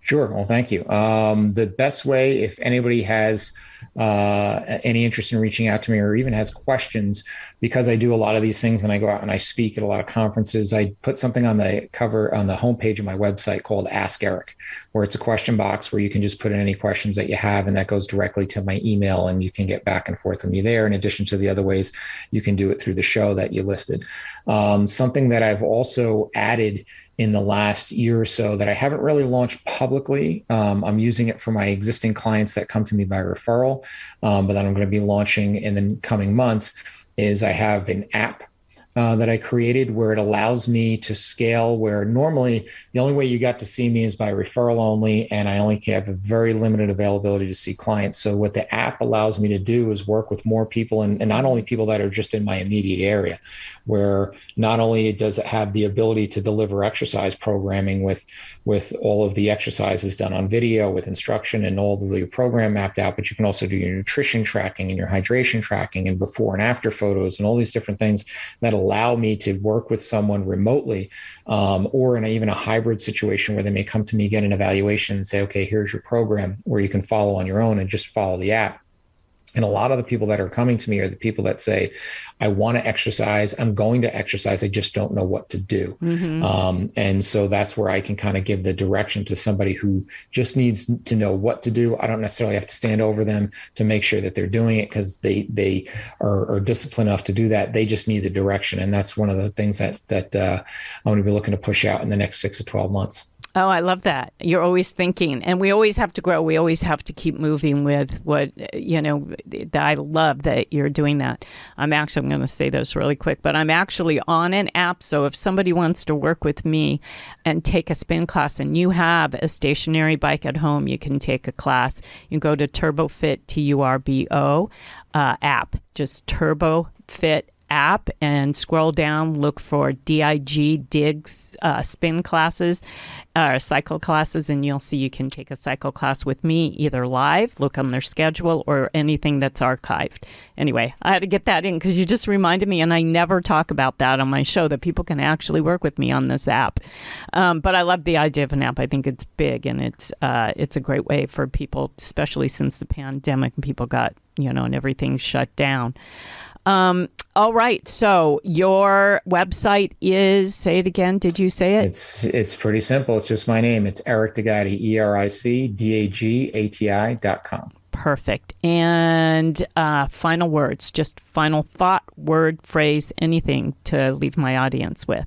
Sure. Well, thank you. The best way, if anybody has any interest in reaching out to me or even has questions, because I do a lot of these things and I go out and I speak at a lot of conferences, I put something on the cover on the homepage of my website called Ask Eric, where it's a question box where you can just put in any questions that you have, and that goes directly to my email, and you can get back and forth with me there, in addition to the other ways you can do it through the show that you listed. Something that I've also added in the last year or so that I haven't really launched publicly. I'm using it for my existing clients that come to me by referral, but that I'm going to be launching in the coming months, is I have an app that I created where it allows me to scale, where normally the only way you got to see me is by referral only, and I only have a very limited availability to see clients. So what the app allows me to do is work with more people, and not only people that are just in my immediate area, where not only does it have the ability to deliver exercise programming with all of the exercises done on video with instruction and all of the program mapped out, but you can also do your nutrition tracking and your hydration tracking and before and after photos and all these different things that allow me to work with someone remotely, or in even a hybrid situation where they may come to me, get an evaluation and say, okay, here's your program where you can follow on your own and just follow the app. And a lot of the people that are coming to me are the people that say, I want to exercise. I'm going to exercise. I just don't know what to do. And so that's where I can kind of give the direction to somebody who just needs to know what to do. I don't necessarily have to stand over them to make sure that they're doing it because they are disciplined enough to do that. They just need the direction. And that's one of the things that I'm going to be looking to push out in the next 6 to 12 months. Oh, I love that. You're always thinking, and we always have to grow. We always have to keep moving with what, I love that you're doing that. I'm going to say this really quick, but I'm actually on an app. So if somebody wants to work with me and take a spin class and you have a stationary bike at home, you can take a class. You can go to TurboFit, TURBO app, just TurboFit app and scroll down, look for DIGS spin classes, cycle classes, and you'll see you can take a cycle class with me either live, look on their schedule, or anything that's archived. Anyway, I had to get that in because you just reminded me, and I never talk about that on my show, that people can actually work with me on this app. But I love the idea of an app. I think it's big, and it's a great way for people, especially since the pandemic and people got, and everything shut down. All right. So your website is, say it again. Did you say it? It's pretty simple. It's just my name. It's Eric Dagati, EricDagati.com. Perfect. And final words, just final thought, word, phrase, anything to leave my audience with.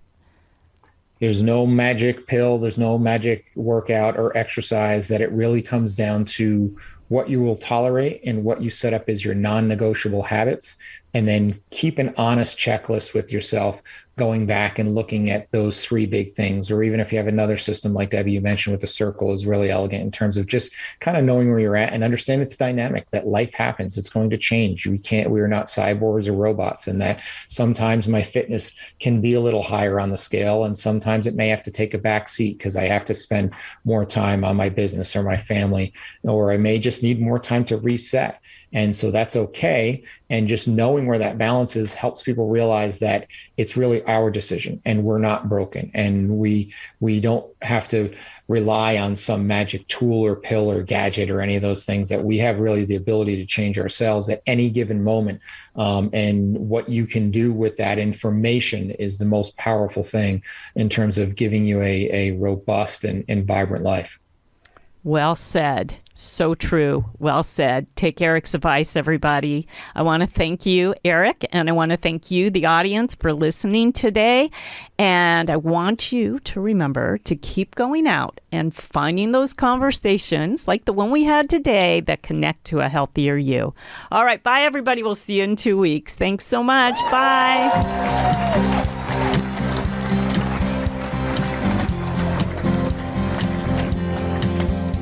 There's no magic pill. There's no magic workout or exercise. That it really comes down to what you will tolerate and what you set up as your non-negotiable habits. And then keep an honest checklist with yourself, going back and looking at those 3 big things. Or even if you have another system like Debbie, you mentioned with the circle, is really elegant in terms of just kind of knowing where you're at and understand it's dynamic, that life happens. It's going to change. We are not cyborgs or robots, and that sometimes my fitness can be a little higher on the scale. And sometimes it may have to take a back seat because I have to spend more time on my business or my family, or I may just need more time to reset. And so that's okay. And just knowing where that balance is helps people realize that it's really our decision and we're not broken. And we don't have to rely on some magic tool or pill or gadget or any of those things, that we have really the ability to change ourselves at any given moment. And what you can do with that information is the most powerful thing in terms of giving you a robust and vibrant life. Well said. So true. Well said. Take Eric's advice, everybody. I want to thank you, Eric, and I want to thank you, the audience, for listening today. And I want you to remember to keep going out and finding those conversations like the one we had today that connect to a healthier you. All right. Bye, everybody. We'll see you in 2 weeks. Thanks so much. Bye.